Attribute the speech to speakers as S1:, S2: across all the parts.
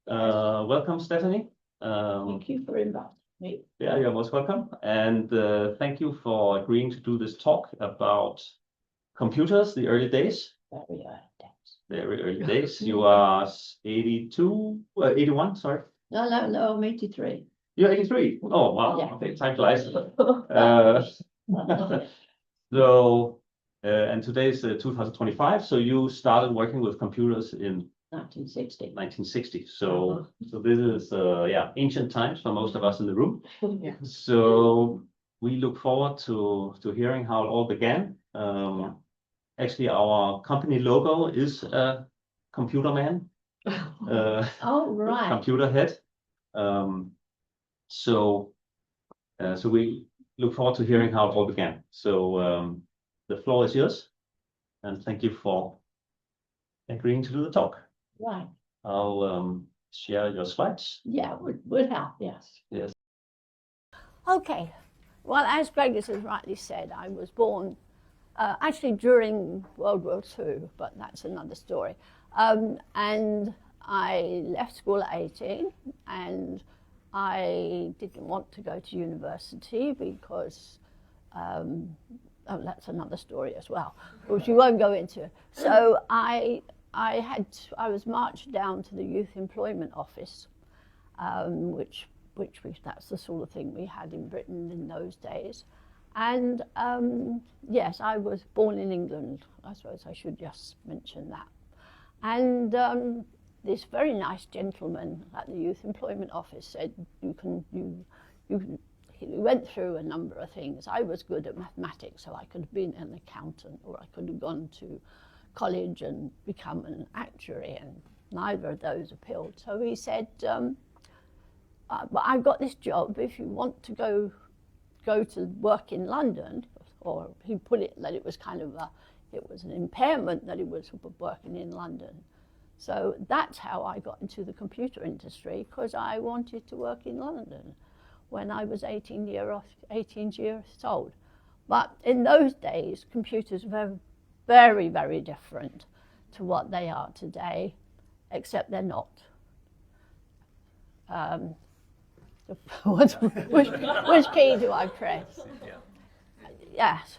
S1: Welcome, Stephanie.
S2: Thank you for inviting me.
S1: Yeah, you're most welcome. And thank you for agreeing to do this talk about computers, the early days.
S2: Very early days.
S1: Very early days. You are 81, sorry.
S2: No, I'm 83.
S1: You're 83. Oh, wow.
S2: Yeah.
S1: Okay, time flies. And today's 2025. So you started working with computers in
S2: 1960.
S1: So this is ancient times for most of us in the room.
S2: Yeah.
S1: So we look forward to hearing how it all began. Actually, our company logo is a computer man.
S2: Oh, right.
S1: Computer head. So we look forward to hearing how it all began. So the floor is yours, and thank you for agreeing to do the talk.
S2: Right.
S1: I'll share your slides.
S2: Yeah, would help, yes.
S1: Yes.
S3: Okay. Well, as Gregis has rightly said, I was born actually during World War II, but that's another story. And I left school at 18, and I didn't want to go to university because that's another story as well, which we won't go into. So I was marched down to the Youth Employment Office, which that's the sort of thing we had in Britain in those days. And yes, I was born in England. I suppose I should just mention that. And this very nice gentleman at the Youth Employment Office said, he went through a number of things. I was good at mathematics, so I could have been an accountant, or I could have gone to college and become an actuary, and neither of those appealed. So he said, but I've got this job. If you want to go to work in London, or he put it that it was kind of it was an impairment that he was working in London. So that's how I got into the computer industry, because I wanted to work in London when I was 18 years old. But in those days, computers were very, very different to what they are today, except they're not. Which key do I press? Yes.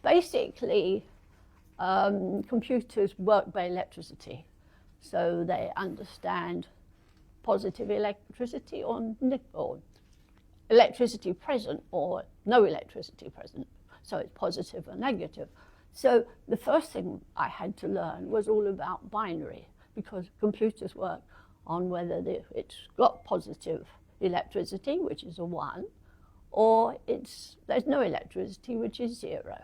S3: Basically, computers work by electricity. So they understand positive electricity or electricity present or no electricity present. So it's positive or negative. So the first thing I had to learn was all about binary, because computers work on whether it's got positive electricity, which is a 1, or there's no electricity, which is 0.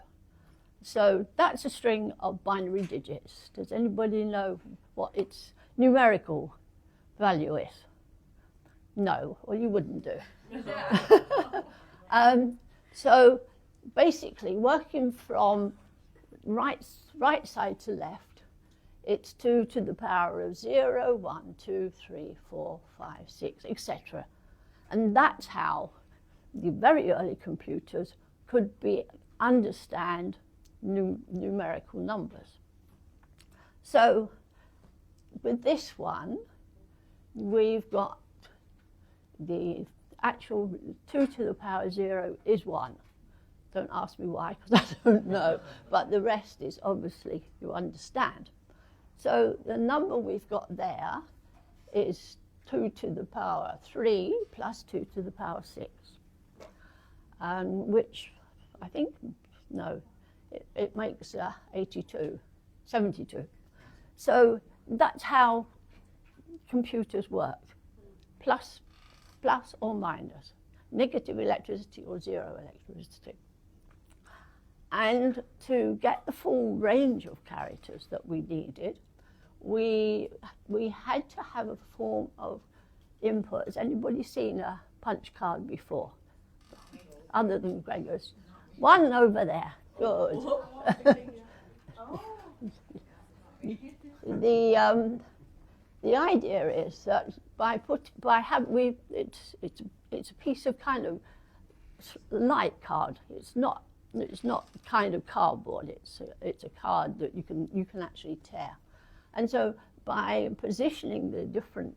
S3: So that's a string of binary digits. Does anybody know what its numerical value is? No, or you wouldn't do. So basically, working from right side to left, it's 2 to the power of 0, 1, 2, 3, 4, 5, 6, etc. And that's how the very early computers could understand numerical numbers. So with this one, we've got the actual 2 to the power 0 is 1. Don't ask me why, because I don't know. But the rest is obviously, you understand. So the number we've got there is 2 to the power 3 plus 2 to the power 6, which I think, no, it makes 72. So that's how computers work, plus or minus, negative electricity or 0 electricity. And to get the full range of characters that we needed, we had to have a form of input. Has anybody seen a punch card before? Other than Gregor's? One over there. Good. The idea is that it's a piece of kind of light card. It's not kind of cardboard. It's a card that you can actually tear. And so by positioning the different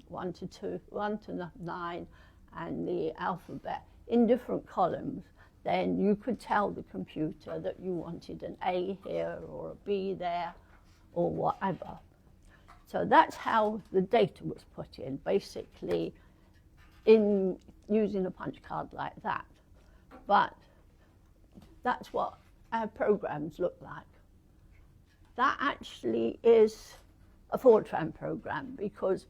S3: 1 to 2, 1 to 9, and the alphabet in different columns, then you could tell the computer that you wanted an A here or a B there or whatever. So that's how the data was put in, basically in using a punch card like that. But that's what our programs look like. That actually is a Fortran program, because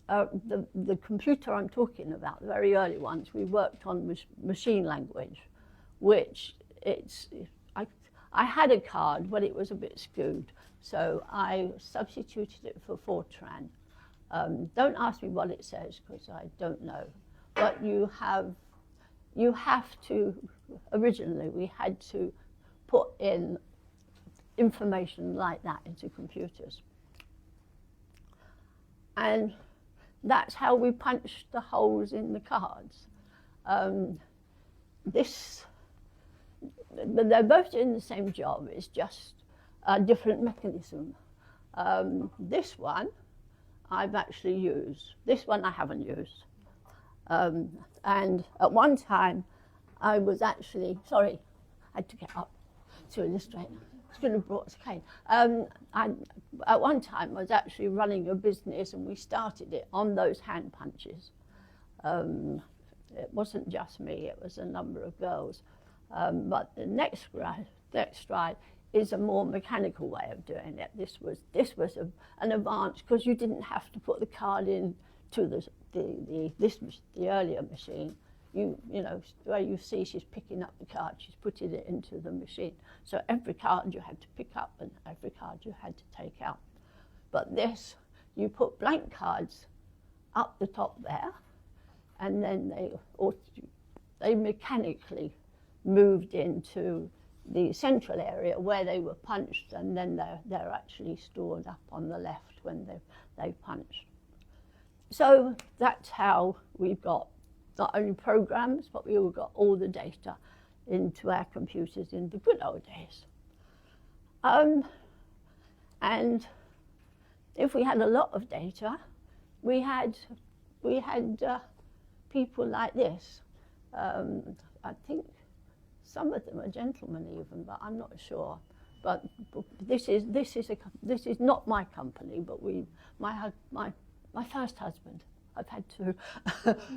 S3: the computer I'm talking about, the very early ones, we worked on machine language, which I had a card, but it was a bit skewed, so I substituted it for Fortran. Don't ask me what it says, because I don't know. But you have to, originally we had to put in information like that into computers. And that's how we punched the holes in the cards. They're both doing the same job, it's just a different mechanism. This one I've actually used, this one I haven't used. And at one time I was actually, sorry, I had to get up to illustrate. I should have brought a cane. At one time I was actually running a business, and we started it on those hand punches. It wasn't just me, it was a number of girls. But the next stride is a more mechanical way of doing it. This was an advance, because you didn't have to put the card in to the earlier machine. You know, where you see she's picking up the card, she's putting it into the machine. So every card you had to pick up and every card you had to take out. But this, you put blank cards up the top there, and then they mechanically moved into the central area where they were punched, and then they're actually stored up on the left when they've punched. So that's how we've got not only programs, but we all got all the data into our computers in the good old days. And if we had a lot of data, we had people like this. I think some of them are gentlemen even, but I'm not sure. But this is not my company, but my first husband. I've had two.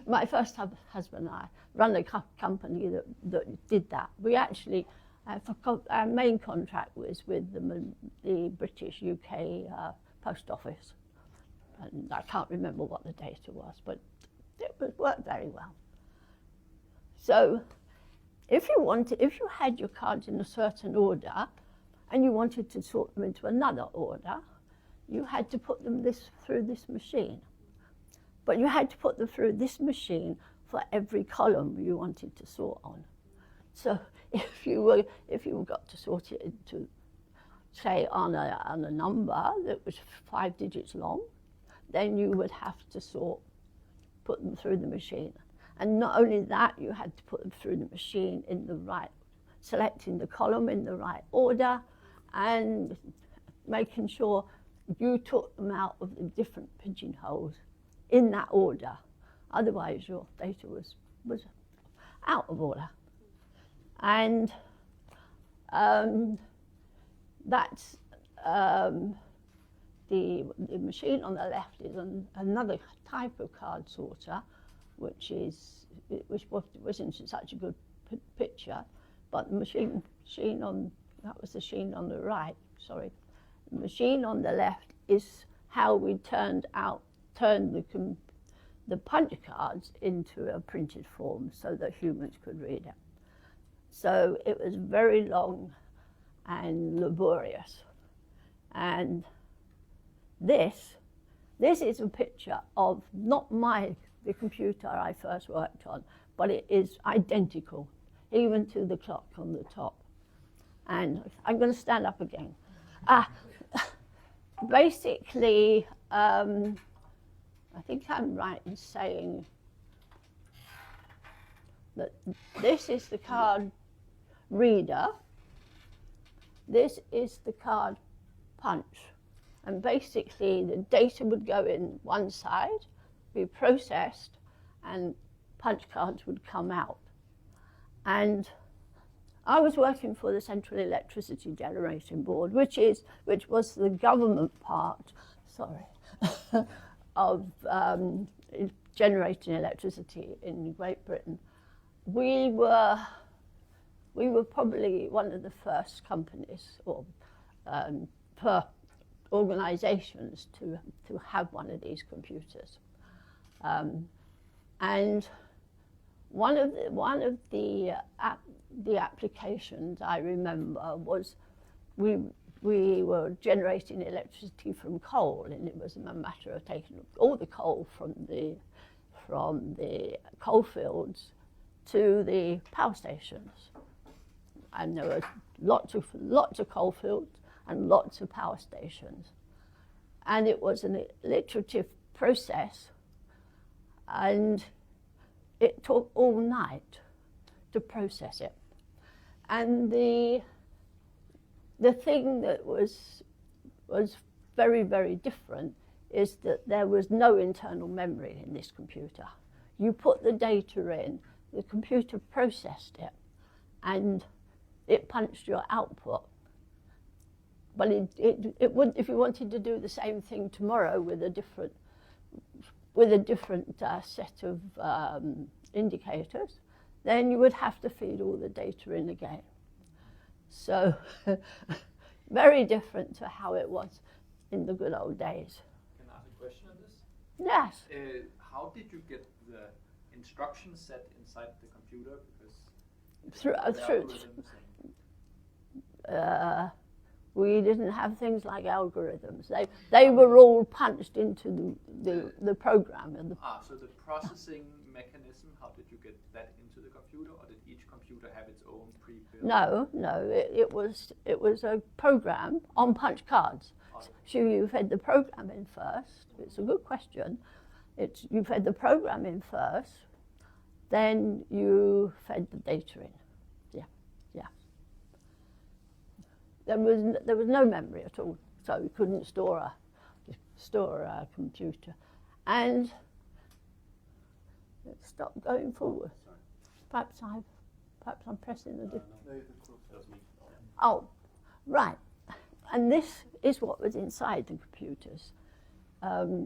S3: My first husband and I run a company that did that. We actually, our main contract was with the British UK Post Office. And I can't remember what the data was, but it worked very well. So if you had your cards in a certain order and you wanted to sort them into another order, you had to put them through this machine. But you had to put them through this machine for every column you wanted to sort on. So if you got to sort it into, say, on a number that was 5 digits long, then you would have to put them through the machine. And not only that, you had to put them through the machine in the right, selecting the column in the right order, and making sure you took them out of the different pigeonholes in that order. Otherwise your data was out of order. And that's the machine on the left is another type of card sorter, which wasn't such a good picture, but the machine on, that was the machine on the right, sorry. The machine on the left is how we turned the punch cards into a printed form so that humans could read it. So it was very long and laborious. And this is a picture of not the computer I first worked on, but it is identical, even to the clock on the top. And I'm going to stand up again. Basically, I think I'm right in saying that this is the card reader, this is the card punch, And basically the data would go in one side, be processed, and punch cards would come out. And I was working for the Central Electricity Generation Board, which was the government part, of generating electricity in Great Britain. We were probably one of the first companies or organisations to have one of these computers, and one of the applications I remember was we were generating electricity from coal, and it was a matter of taking all the coal from the coal fields to the power stations, and there were lots of coal fields and lots of power stations, and it was an iterative process, and it took all night to process it. And the thing that was very, very different is that there was no internal memory in this computer. You put the data in, the computer processed it, and it punched your output. But it would, if you wanted to do the same thing tomorrow with a different set of indicators, then you would have to feed all the data in again. So very different to how it was in the good old days.
S4: Can I ask a question on this?
S3: Yes.
S4: How did you get the instruction set inside the computer? Because we didn't have things like algorithms. They were all punched into the program. So the processing mechanism, how did you get that into the computer, or did each computer have its own pre-built?
S3: No, it was a program on punch cards.
S4: Okay.
S3: So you fed the program in first. It's a good question. You fed the program in first, then you fed the data in. There was no memory at all, so you couldn't store a computer. And let's stop going forward. Perhaps I'm pressing the different. Oh, right. And this is what was inside the computers.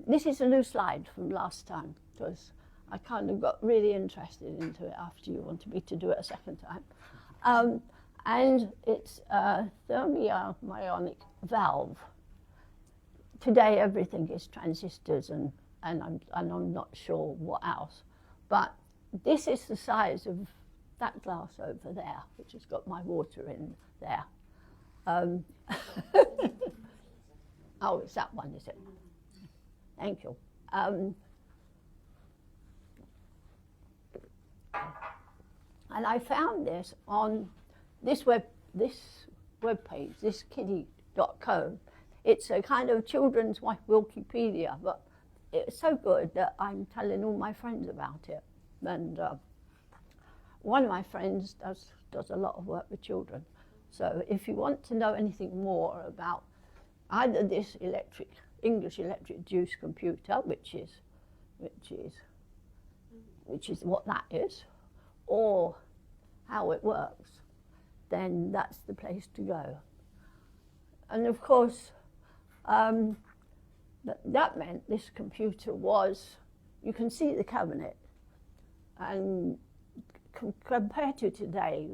S3: This is a new slide from last time, because I kind of got really interested into it after you wanted me to do it a second time. And it's a thermionic valve. Today everything is transistors and I'm not sure what else. But this is the size of that glass over there, which has got my water in there. Oh, it's that one, is it? Thank you. And I found this on this web page, this kiddie.co. It's a kind of children's Wikipedia, but it's so good that I'm telling all my friends about it. And one of my friends does a lot of work with children. So if you want to know anything more about either this English electric juice computer, which is what that is, or how it works, then that's the place to go. And of course, that meant this computer was, you can see the cabinet, and compared to today,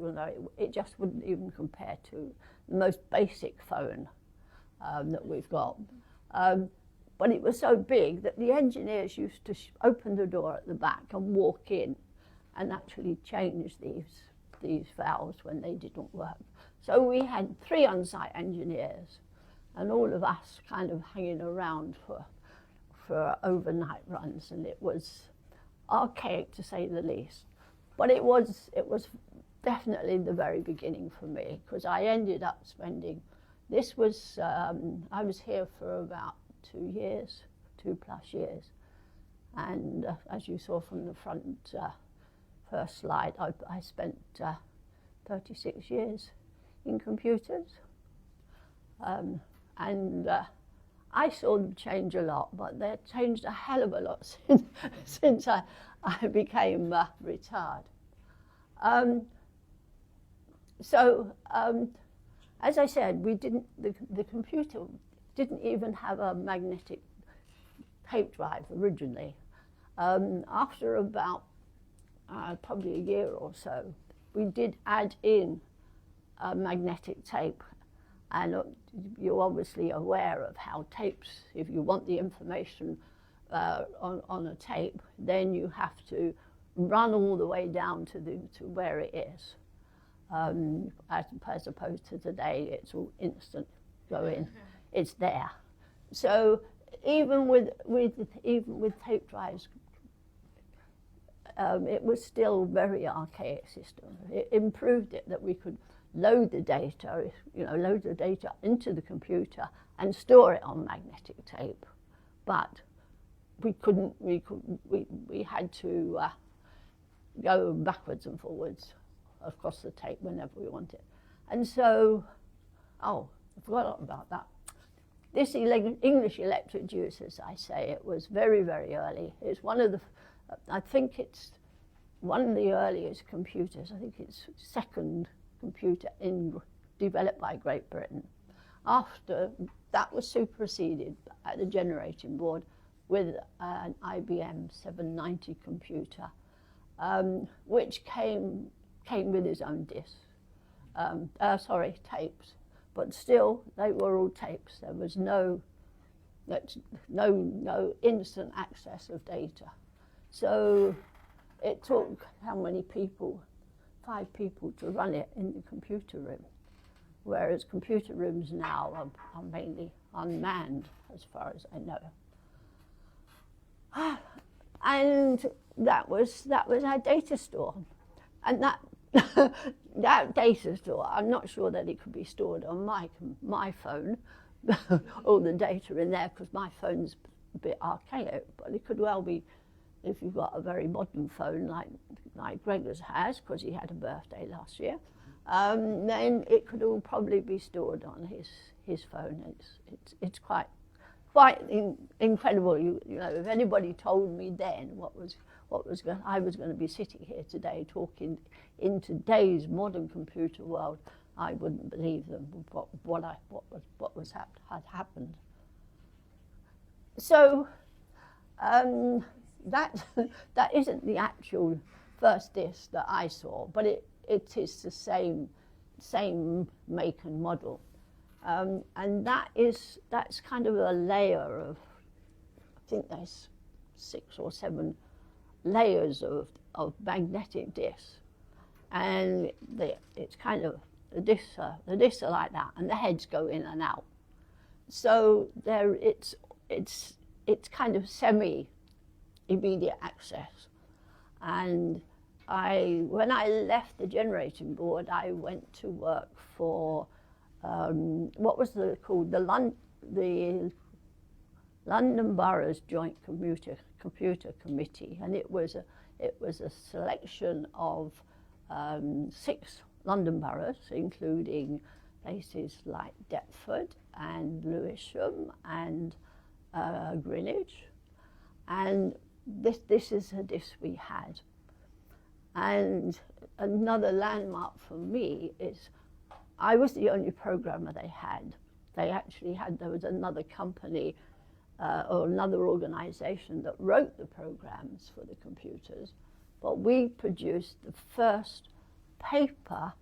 S3: it just wouldn't even compare to the most basic phone that we've got. But it was so big that the engineers used to open the door at the back and walk in and actually change these valves when they didn't work. So we had 3 on-site engineers and all of us kind of hanging around for overnight runs, and it was archaic to say the least. But it was definitely the very beginning for me, because I ended up spending, I was here for about 2 years, 2+ years. And as you saw from the front first slide, I spent 36 years in computers. And I saw them change a lot, but they've changed a hell of a lot since I became retired. As I said, the computer didn't even have a magnetic tape drive originally. After about probably a year or so, we did add in a magnetic tape. And you're obviously aware of how tapes, if you want the information on a tape, then you have to run all the way down to where it is. As opposed to today, it's all instant, go in, it's there. So even with tape drives, it was still a very archaic system. It improved it that we could load the data into the computer and store it on magnetic tape, but we had to go backwards and forwards across the tape whenever we wanted. And so, I forgot about that. This English electric juice, as I say, it was very, very early. It's I think it's one of the earliest computers. I think it's second computer developed by Great Britain. After that was superseded at the generating board with an IBM 790 computer, which came with its own discs, tapes, but still they were all tapes. There was no instant access of data. So it took how many people? 5 people to run it in the computer room, whereas computer rooms now are mainly unmanned, as far as I know. And that was our data store, and that that data store, I'm not sure that it could be stored on my phone, all the data in there, because my phone's a bit archaic, but it could well be. If you've got a very modern phone like Gregor's has, because he had a birthday last year, then it could all probably be stored on his phone. It's quite incredible. You know, if anybody told me then I was going to be sitting here today talking in today's modern computer world, I wouldn't believe them what had happened. So. That isn't the actual first disc that I saw, but it is the same make and model, and that's kind of a layer of, I think there's 6 or 7 layers of magnetic discs, and it's kind of the discs are like that, and the heads go in and out. So it's kind of semi-immediate access. And when I left the generating board, I went to work for what was called the London Borough's Joint Computer Committee, and it was a selection of 6 London boroughs, including places like Deptford and Lewisham and Greenwich, and this is a disc we had. And another landmark for me is I was the only programmer they had. There was another company or another organization that wrote the programs for the computers, but we produced the first paper.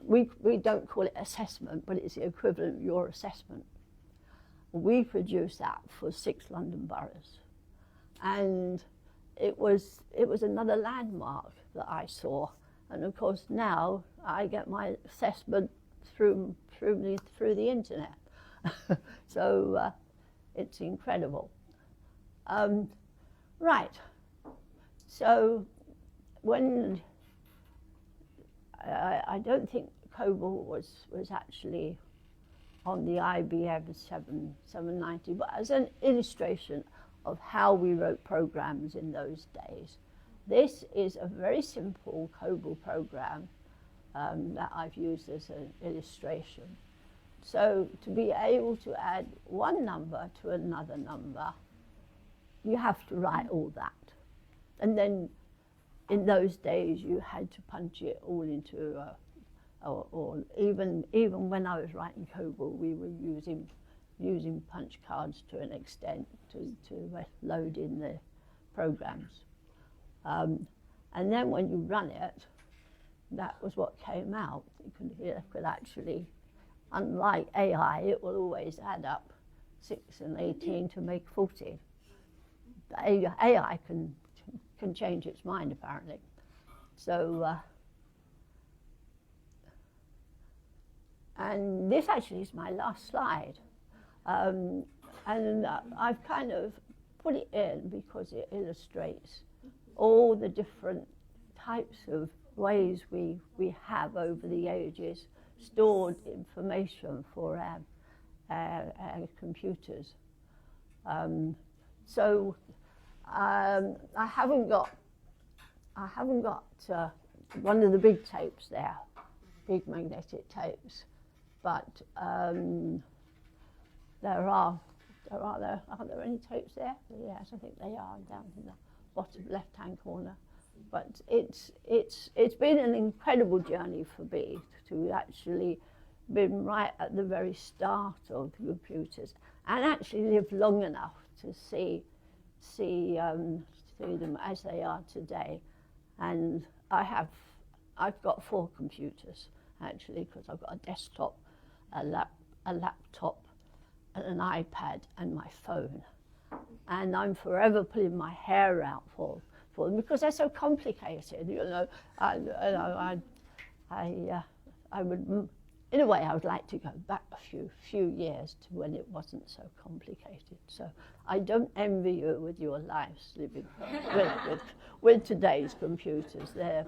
S3: We don't call it assessment, but it's the equivalent of your assessment. We produced that for 6 London boroughs, and it was another landmark that I saw. And of course now I get my assessment through the internet. So it's incredible. Right. So when I don't think COBOL was actually on the IBM 790, but as an illustration of how we wrote programs in those days. This is a very simple COBOL program that I've used as an illustration. So to be able to add one number to another number, you have to write all that. And then in those days, you had to punch it all into, or even when I was writing COBOL, we were using punch cards to an extent to load in the programs. And then when you run it, that was what came out. It could actually, unlike AI, it will always add up 6 and 18 to make 40. The AI can change its mind, apparently. So, and this actually is my last slide. And I've kind of put it in because it illustrates all the different types of ways we have over the ages stored information for our computers. So I haven't got one of the big tapes there, big magnetic tapes, but are there any tapes there? Yes, I think they are down in the bottom left-hand corner. But it's been an incredible journey for me to actually been right at the very start of computers and actually live long enough to see them as they are today. And I've got 4 computers actually, because I've got a desktop, a laptop, an iPad, and my phone. And I'm forever pulling my hair out for them because they're so complicated. You know, I would, in a way, I would like to go back a few years to when it wasn't so complicated. So I don't envy you with your lives living with today's computers. They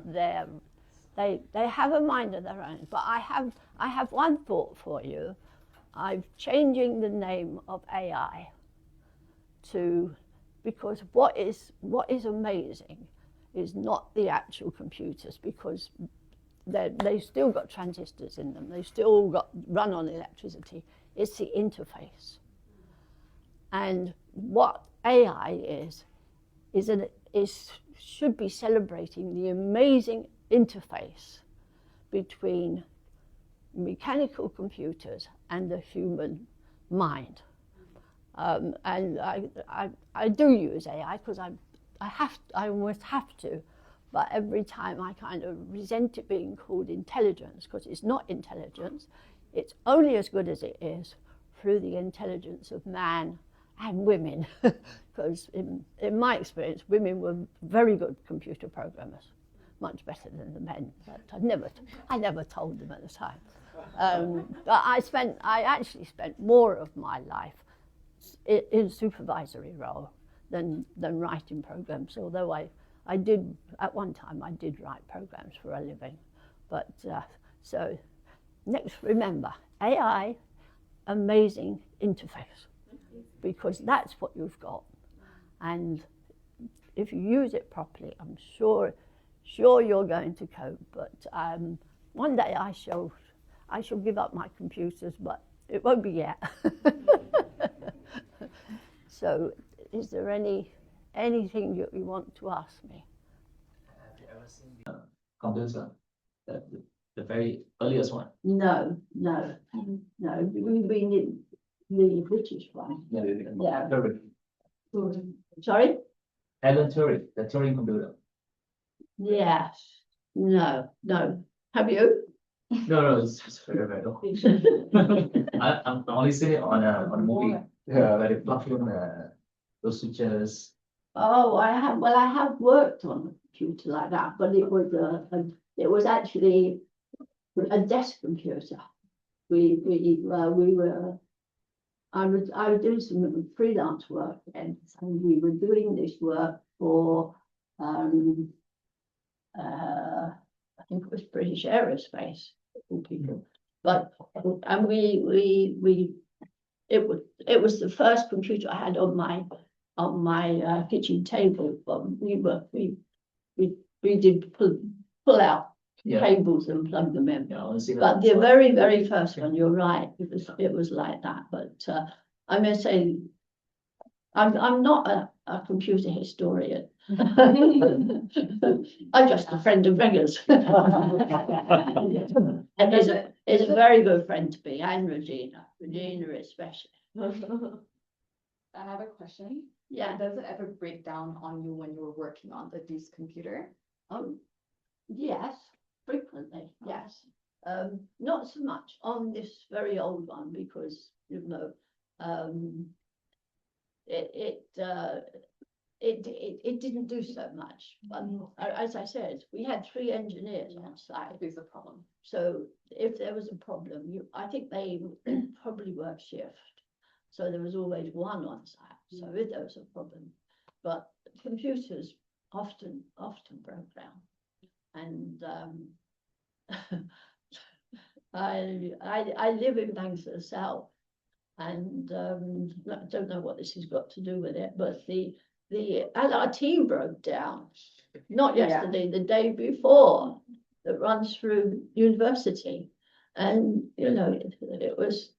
S3: have a mind of their own. But I have one thought for you. I'm changing the name of AI to, because what is amazing is not the actual computers, because they've still got transistors in them, they still run on electricity. It's the interface. And what AI should be celebrating the amazing interface between mechanical computers and the human mind. And I do use AI because I almost have to, but every time I kind of resent it being called intelligence, because it's not intelligence. It's only as good as it is through the intelligence of man and women, because in my experience, women were very good computer programmers, much better than the men, but I never told them at the time. But I actually spent more of my life in supervisory role than writing programs, although I did, at one time, I did write programs for a living. But so next, remember, AI, amazing interface, because that's what you've got. And if you use it properly, I'm sure you're going to cope. But one day I shall give up my computers, but it won't be yet. So, is there anything you want to ask me?
S5: Have you ever seen the computer, the very earliest one?
S2: No. We've been in the British one.
S5: Yeah.
S2: Sorry?
S5: Alan Turing, the Turing computer.
S2: Yes. No. Have you?
S5: No, it's just very old. I'm only seeing it on a movie. Where they plug in those switches.
S2: Oh, I have worked on a computer like that, but it was actually a desk computer. I was doing some freelance work then, and we were doing this work for I think it was British Aerospace people, but it was the first computer I had on my kitchen table. But we did pull out
S5: Yeah.
S2: cables and plug them in.
S5: Yeah, honestly,
S2: But the very, very first one, you're right, it was like that. But I may say, I'm not a computer historian. I'm just a friend of Gregor's. And is a very good friend to be, and Regina especially.
S6: I have a question.
S2: Yeah.
S6: Does it ever break down on you when you're working on this computer?
S2: Yes, frequently, yes. Not so much on this very old one because, you know, it didn't do so much. But as I said, we had 3 engineers on site.
S6: There's a problem.
S2: So if there was a problem, I think they probably worked shift. So there was always one on site. So if there was a problem, but computers often broke down. And I live in Banks of the South, and I don't know what this has got to do with it, but the LRT broke down, not yesterday, the day before, that runs through university. And, you know, it was,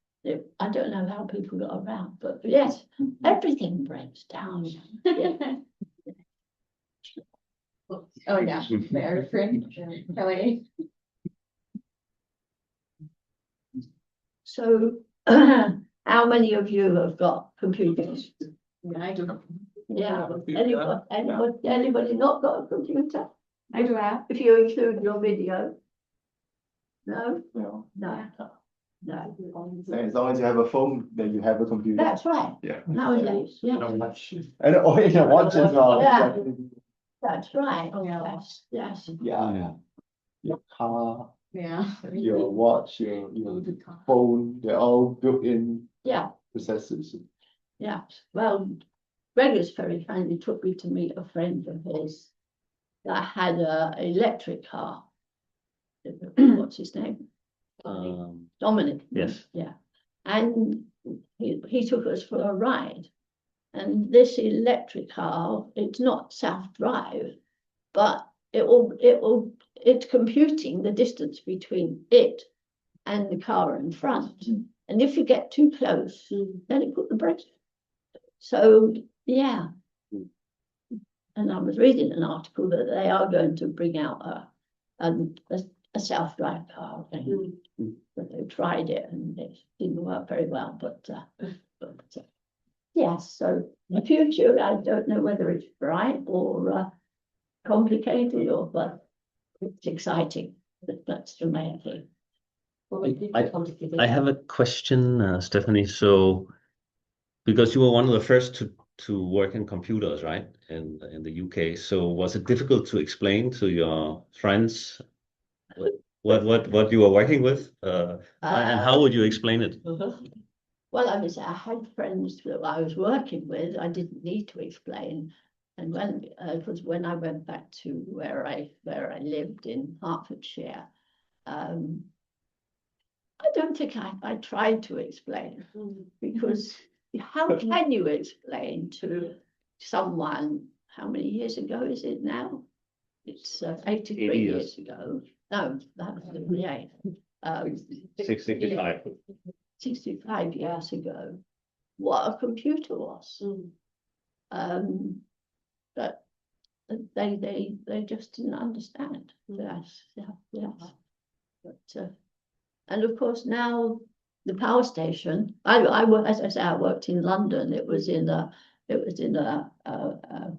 S2: I don't know how people got around, but yes, everything breaks down. Yeah.
S6: Oh yeah, very friend, Kelly.
S2: So how many of you have got computers?
S6: I do.
S2: Yeah, anybody not got a computer?
S6: I do have.
S2: If you include your video? No?
S7: No.
S2: No. No.
S7: And as long as you have a phone, then you have a computer.
S2: That's right,
S7: Yeah.
S2: nowadays, yeah,
S7: And oh, you can watch as well.
S2: Yeah. that's right.
S6: Oh, yeah.
S2: Yes, yes,
S7: Yeah. Your car,
S6: Yeah.
S7: your watch, your phone, they're all built-in
S2: yeah,
S7: processors.
S2: yeah. Well, Gregor's very kindly took me to meet a friend of his that had a electric car. What's his name? Dominic.
S1: Yes.
S2: Yeah, and he took us for a ride. And this electric car, it's not self-drive, but it's computing the distance between it and the car in front. And if you get too close, then it put the brakes. So yeah. And I was reading an article that they are going to bring out a self-drive car. But they tried it and it didn't work very well. But yes, so the future, I don't know whether it's bright or complicated, but it's exciting. That's the main thing.
S1: I have a question, Stephanie. So, because you were one of the first to work in computers, right, in the UK. So, was it difficult to explain to your friends what you were working with, and how would you explain it?
S2: Well, I mean, I had friends that I was working with. I didn't need to explain. And when I went back to where I lived in Hertfordshire, I don't think I tried to explain, because how can you explain to someone, how many years ago is it now? It's 83 years ago. No, that was 78.
S1: 65.
S2: 65 years ago, what a computer was. But they just didn't understand. Yes, yes. But and of course now the power station. I as I say, I worked in London. It was in a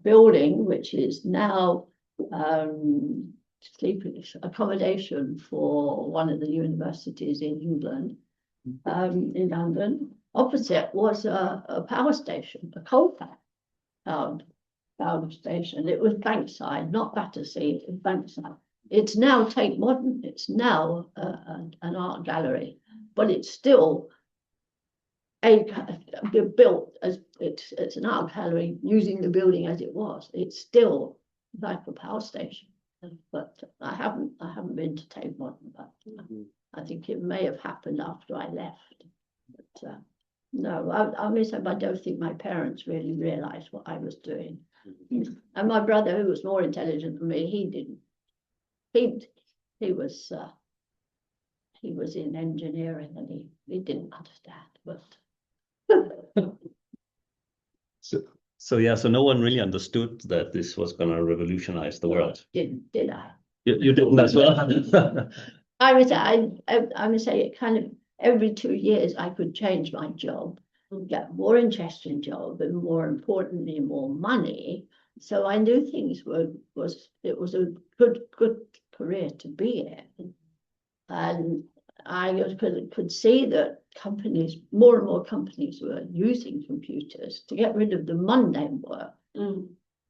S2: building which is now sleeping accommodation for one of the universities in England. In London, opposite was a power station, a coal-powered power station. It was Bankside, not Battersea, it was Bankside. It's now Tate Modern. It's now an art gallery, but it's still built as it's an art gallery using the building as it was. It's still like a power station, but I haven't been to Tate Modern, but I think it may have happened after I left. But no, I don't think my parents really realised what I was doing. And my brother, who was more intelligent than me, he didn't. he was in engineering and he didn't understand, but
S1: So yeah, so no one really understood that this was going to revolutionize the world.
S2: did I?
S1: You didn't as well.
S2: I would say it kind of every 2 years I could change my job, get more interesting job, and more importantly, more money. So I knew things it was a good career to be in, and I could see that more and more companies were using computers to get rid of the mundane work,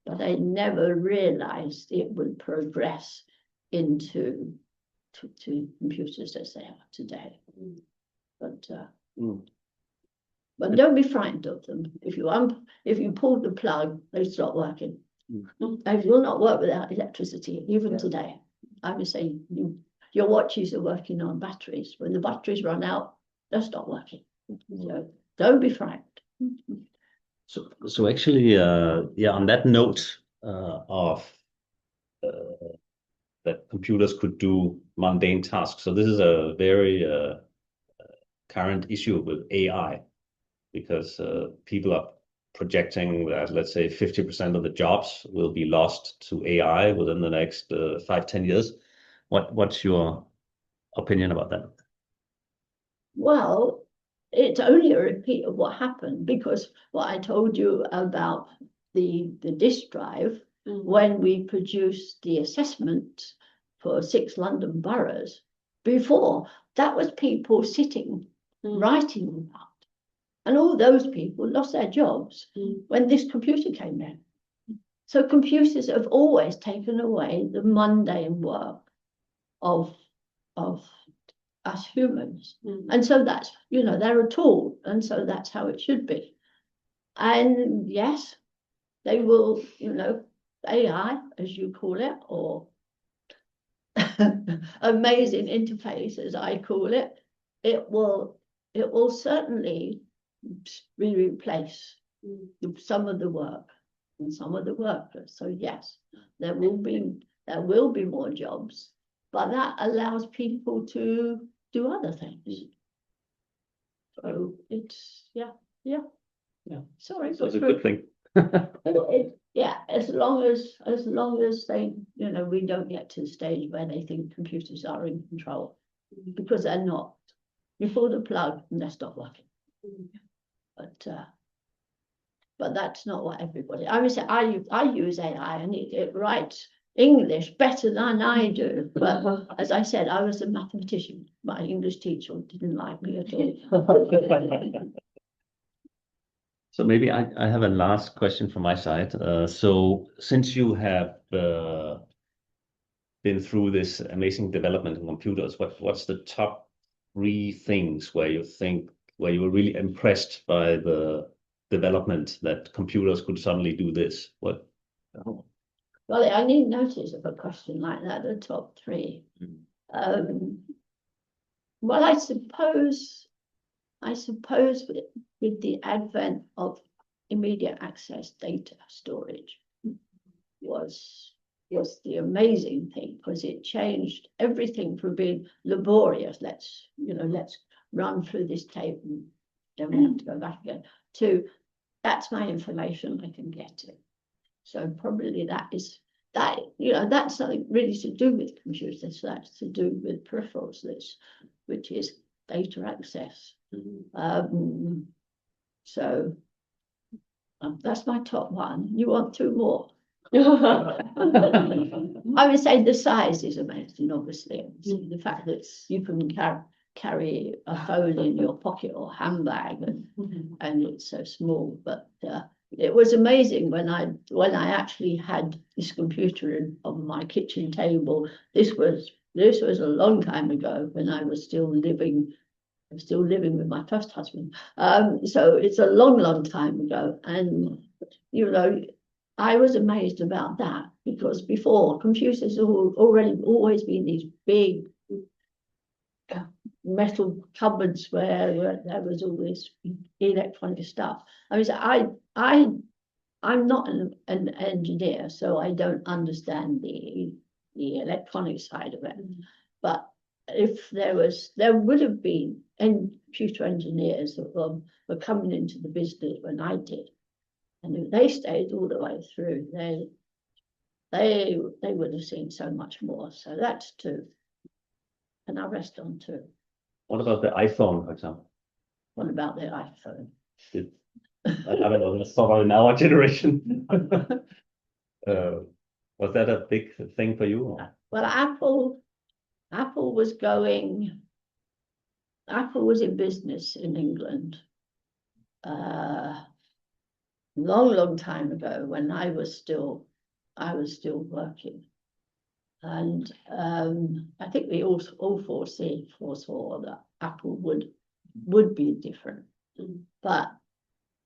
S2: but I never realized it would progress into to computers as they are today. But don't be frightened of them. If you pull the plug, they stop working. They will not work without electricity, even today. I would say your watches are working on batteries. When the batteries run out, they'll stop working. So don't be frightened.
S1: So actually, yeah, on that note of that computers could do mundane tasks. So this is a very current issue with AI, because people are projecting that, let's say, 50% of the jobs will be lost to AI within the next 5-10 years. What's your opinion about that?
S2: Well, it's only a repeat of what happened, because what I told you about the disk drive, when we produced the assessment for 6 London boroughs, before that was people sitting writing about. And all those people lost their jobs when this computer came in. So computers have always taken away the mundane work of us humans. And so that's, they're a tool. And so that's how it should be. And yes, they will, AI, as you call it, or amazing interface, as I call it, it will certainly replace some of the work and some of the workers. So yes, there will be more jobs, but that allows people to do other things. So it's yeah. Sorry,
S1: So it's a good thing.
S2: Yeah, as long as they, we don't get to the stage where they think computers are in control, because they're not. You pull the plug and they stop working. But that's not what everybody. I would say I use AI and it writes English better than I do. But as I said, I was a mathematician. My English teacher didn't like me at all.
S1: So maybe I have a last question from my side. So since you have been through this amazing development in computers, what's the top 3 things where you were really impressed by the development that computers could suddenly do this? What?
S2: Well, I need notice of a question like that, the top 3. Well, I suppose with the advent of immediate access data storage was the amazing thing, because it changed everything from being laborious, let's run through this table, then we have to go back again, to that's my information, I can get it. So probably that's something really to do with computers, that's to do with peripherals, which is data access. So that's my top 1. You want 2 more? I would say the size is amazing, obviously. The fact that you can carry a phone in your pocket or handbag, and it's so small. But it was amazing when I actually had this computer on my kitchen table. This was a long time ago, when I was still living with my first husband. So it's a long time ago. And, I was amazed about that, because before, computers have always been these big metal cupboards where there was all this electronic stuff. I'm not an engineer, so I don't understand the electronic side of it. But if there would have been computer engineers that were coming into the business when I did, and if they stayed all the way through, they would have seen so much more. So that's two. And I rest on two.
S1: What about the iPhone, for example?
S2: What about the iPhone?
S1: I don't know, let's talk about in our generation. Was that a big thing for you? Or?
S2: Well, Apple was in business in England long time ago when I was still working, and I think we all foresaw that Apple would be different. But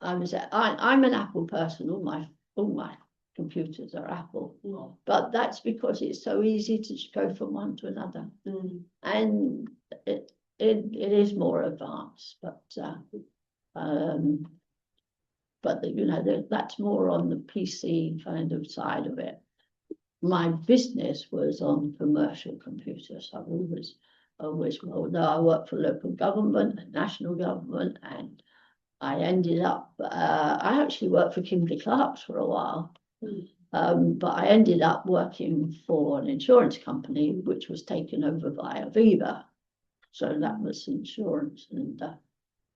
S2: I'm an Apple person. All my computers are Apple, but that's because it's so easy to just go from one to another, and it is more advanced, but you know, that's more on the PC kind of side of it. My business was on commercial computers. I've always, although I worked for local government and national government, and I ended up, I actually worked for Kimberly-Clark's for a while. But I ended up working for an insurance company, which was taken over by Aviva. So that was insurance, and I'm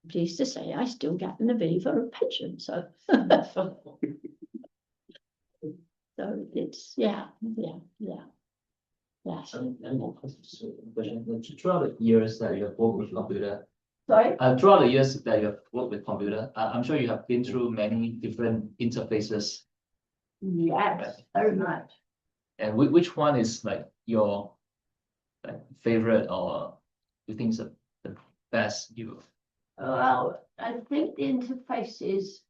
S2: pleased to say I still get an Aviva pension. So, so it's yes.
S5: More questions. Throughout the years that you have worked with computer,
S2: Sorry.
S5: Throughout the years that you have worked with computer, I'm sure you have been through many different interfaces.
S2: Yes, very much.
S5: And which one is like your favorite, or you think is the best you?
S2: Well, I think the interfaces,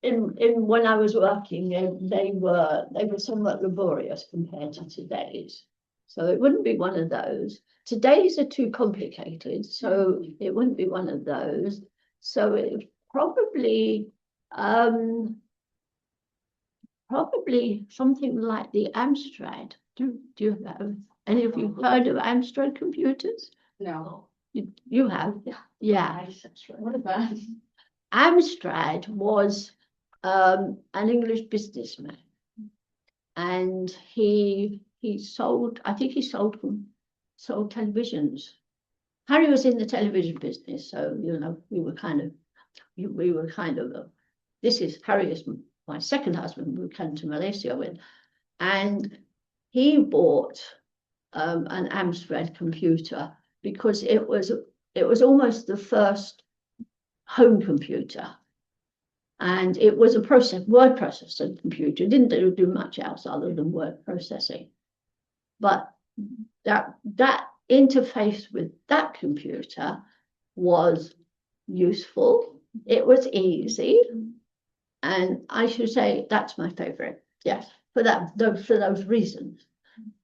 S2: in when I was working, they were somewhat laborious compared to today's. So it wouldn't be one of those. Today's are too complicated, so it wouldn't be one of those. So it probably something like the Amstrad. Do you have any of you heard of Amstrad computers?
S6: No.
S2: You have, yeah.
S6: What about?
S2: Amstrad was an English businessman, and he sold, I think he sold televisions. Harry was in the television business, so you know we were kind of this is Harry is my second husband. We came to Malaysia with, and he bought an Amstrad computer because it was almost the first home computer, and it was a word processing computer. It didn't do much else other than word processing, but that interface with that computer was useful. It was easy, and I should say that's my favorite. Yes, for those reasons,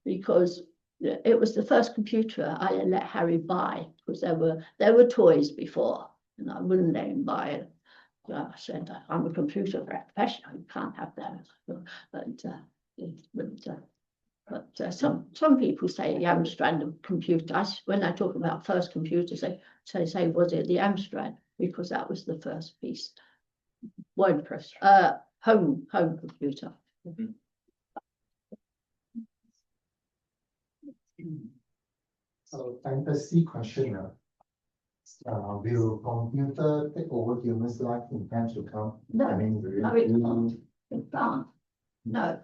S2: because it was the first computer I let Harry buy, because there were toys before, and I wouldn't let him buy it. Well, I said, I'm a computer professional, you can't have that. But some people say the Amstrad computer. When I talk about first computers, they say was it the Amstrad, because that was the first piece. Word press, home computer.
S8: So fantasy question. Will computer take over humans' life in times to come?
S2: No,
S8: I mean,
S2: no, it can't. It can't. No.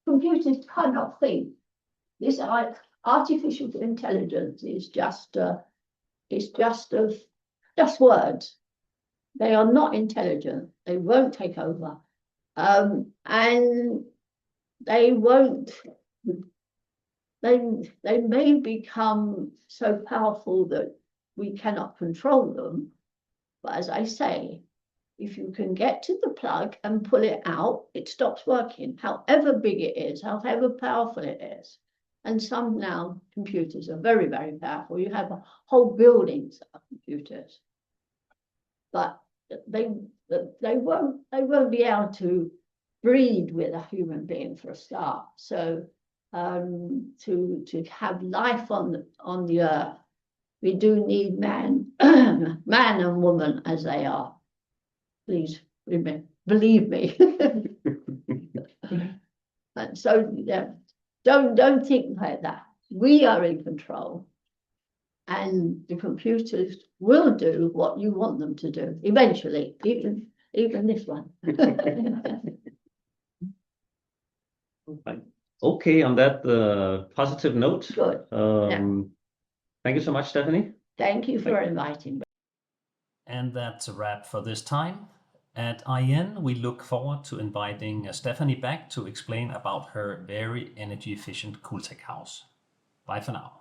S2: Computers cannot think. This artificial intelligence is just words. They are not intelligent. They won't take over, and they won't. They may become so powerful that we cannot control them. But as I say, if you can get to the plug and pull it out, it stops working, however big it is, however powerful it is. And some now computers are very, very powerful. You have whole buildings of computers, but they won't be able to breed with a human being for a start. So to have life on the earth, we do need man, man and woman as they are. Please believe me. And so don't think like that. We are in control, and the computers will do what you want them to do eventually, even this one.
S1: Right. Okay, on that positive note,
S2: Good.
S1: thank you so much, Stephanie.
S2: Thank you for inviting me.
S9: And that's a wrap for this time. At IN, we look forward to inviting Stephanie back to explain about her very energy efficient Cooltech house. Bye for now.